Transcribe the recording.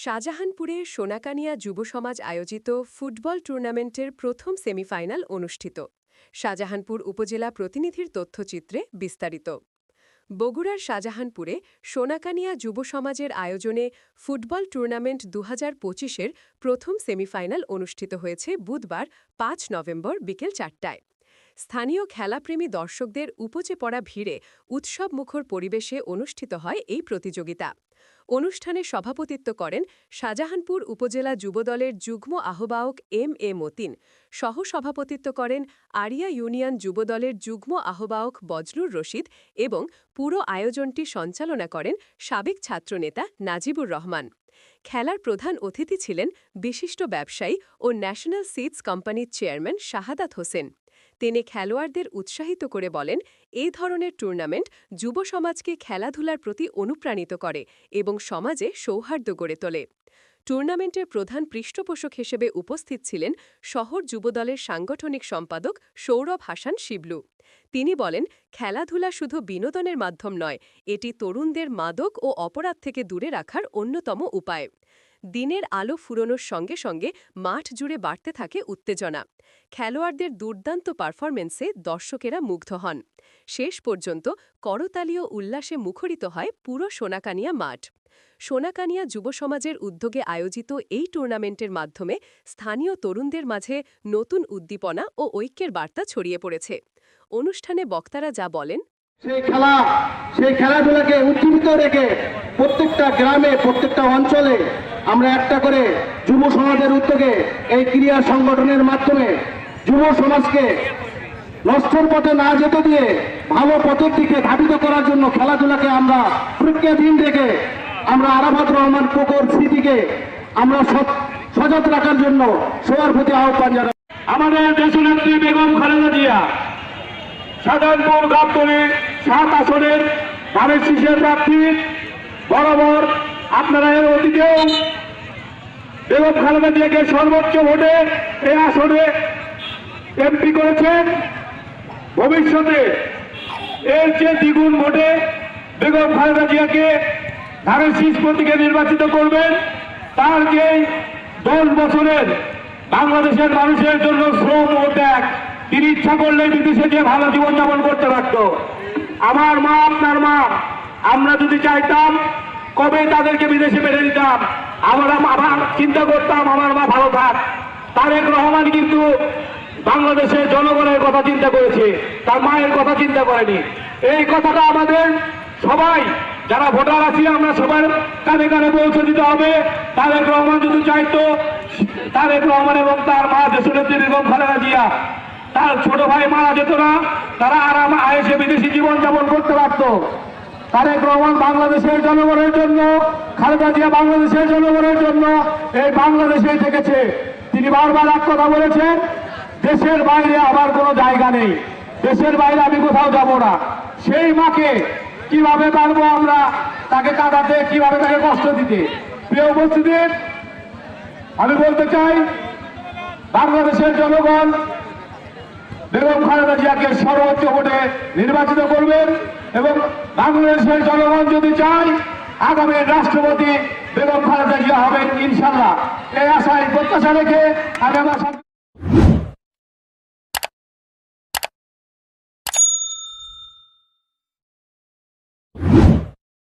শাহজাহানপুরে সোনাকানিয়া যুব সমাজ আয়োজিত ফুটবল টুর্নামেন্টের প্রথম সেমিফাইনাল অনুষ্ঠিত। শাহজাহানপুর উপজেলা প্রতিনিধির তথ্যচিত্রে বিস্তারিত। বগুড়ার শাহজাহানপুরে সোনাকানিয়া যুব সমাজের আয়োজনে ফুটবল টুর্নামেন্ট ২০২৫-এর প্রথম সেমিফাইনাল অনুষ্ঠিত হয়েছে বুধবার ৫ নভেম্বর বিকেল ৪টায়। স্থানীয় খেলাপ্রেমী দর্শকদের উপচে পড়া ভিড়ে উৎসবমুখর পরিবেশে অনুষ্ঠিত হয় এই প্রতিযোগিতা। অনুষ্ঠানে সভাপতিত্ব করেন শাহজাহানপুর উপজেলা যুবদলের যুগ্ম আহ্বায়ক এম মতিন, সহসভাপতিত্ব করেন আড়িয়া ইউনিয়ন যুবদলের যুগ্ম আহ্বায়ক বজলুর রশিদ এবং পুরো আয়োজনটি সঞ্চালনা করেন সাবেক ছাত্রনেতা নাজিবুর রহমান। খেলার প্রধান অতিথি ছিলেন বিশিষ্ট ব্যবসায়ী ও ন্যাশনাল সিডস কোম্পানির চেয়ারম্যান শাহাদাত হোসেন। তিনি খেলোয়াড়দের উৎসাহিত করে বলেন, এই ধরনের টুর্নামেন্ট যুব সমাজকে খেলাধুলার প্রতি অনুপ্রাণিত করে এবং সমাজে সৌহার্দ্য গড়ে তোলে। টুর্নামেন্টের প্রধান পৃষ্ঠপোষক হিসেবে উপস্থিত ছিলেন শহর যুবদলের সাংগঠনিক সম্পাদক সৌরভ হাসান শিবলু। তিনি বলেন, খেলাধুলা শুধু বিনোদনের মাধ্যম নয়, এটি তরুণদের মাদক ও অপরাধ থেকে দূরে রাখার অন্যতম উপায়। দিনের আলো ফুরোনোর সঙ্গে সঙ্গে মাঠ জুড়ে বাড়তে থাকে উত্তেজনা। খেলোয়াড়দের দুর্দান্ত পারফরমেন্সে দর্শকেরা মুগ্ধ হন। শেষ পর্যন্ত করতালি ও উল্লাসে মুখরিত হয় পুরো সোনাকানিয়া মাঠ। সোনাকানিয়া যুব সমাজের উদ্যোগে আয়োজিত এই টুর্নামেন্টের মাধ্যমে স্থানীয় তরুণদের মাঝে নতুন উদ্দীপনা ও ঐক্যের বার্তা ছড়িয়ে পড়েছে। অনুষ্ঠানে বক্তারা যা বলেন, সেই খেলাধুলাকে উজ্জীবিত রেখে প্রত্যেকটা গ্রামে, প্রত্যেকটা অঞ্চলে আমরা একটা করে যুব সমাজের উদ্যোগে এই ক্রীড়া সংগঠনের মাধ্যমে যুব সমাজকে নষ্টের পথে না যেতে দিয়ে ভালো পথের দিকে ধাবিত করার জন্য খেলাধুলাকে আমরা প্রজ্ঞাধীন রেখে আমরা আরাফাত রহমান কোকর স্মৃতিকে আমরা সজাগ রাখার জন্য সবার প্রতি আহ্বান জানাই। আমাদের দেশনেত্রী বেগম খালেদা জিয়া শাহজাহানপুর গাবতলী ৭ আসনের ধানের শীষের প্রার্থী। বরাবর আপনারা এর অতীতেও বেগম খালেদা জিয়াকে সর্বোচ্চ ভোটে এই আসনে এমপি করেছেন। ভবিষ্যতে এর চেয়ে দ্বিগুণ ভোটে বেগম খালেদা জিয়াকে ধানের শীষ প্রতীকে নির্বাচিত করবেন। তার যে 10 বছরের বাংলাদেশের মানুষের জন্য শ্রম ও ত্যাগ, তিনি ইচ্ছা করলে বিদেশে গিয়ে ভালো জীবনযাপন করতে পারত। আমার মা, আপনার মা, আমরা যদি চাইতাম কবে তাদেরকে বিদেশে পেরে দিতাম। আমরা চিন্তা করতাম আমার মা ভালো থাক। তারেক রহমান কিন্তু বাংলাদেশের জনগণের কথা চিন্তা করেছে, তার মায়ের কথা চিন্তা করেনি। এই কথাটা আমাদের সবাই যারা ভোটার আছি আমরা সবার কানে কানে পৌঁছে দিতে হবে। তারেক রহমান যদি চাইতো, তারেক রহমান এবং তার মা দেশনেত্রী বেগম খালেদা জিয়া, তার ছোট ভাই মারা যেত না, তারা আরাম আয়েসে বিদেশি জীবনযাপন করতে পারত। তারেক রহমান বাংলাদেশের জনগণের জন্য, খালেদা জিয়া বাংলাদেশের জনগণের জন্য এই বাংলাদেশেই থেকেছে। তিনি বারবার এক কথা বলেছেন, দেশের বাইরে আমার কোনো জায়গা নেই, দেশের বাইরে আমি কোথাও যাব না। সেই মাকে কিভাবে পারবো আমরা তাকে কাঁদাতে, কিভাবে তাকে কষ্ট দিতে? প্রিয় উপস্থিতি, আমি বলতে চাই বাংলাদেশের জনগণ বেগম খালেদা জিয়াকে সর্বোচ্চ ভোটে নির্বাচিত করবেন এবং বাংলাদেশের জনগণ যদি চায় আগামী রাষ্ট্রপতি বেগম খালেদা জিয়া হবেন ইনশাল্লাহ। এই আশায় প্রত্যাশা রেখে আমি আমার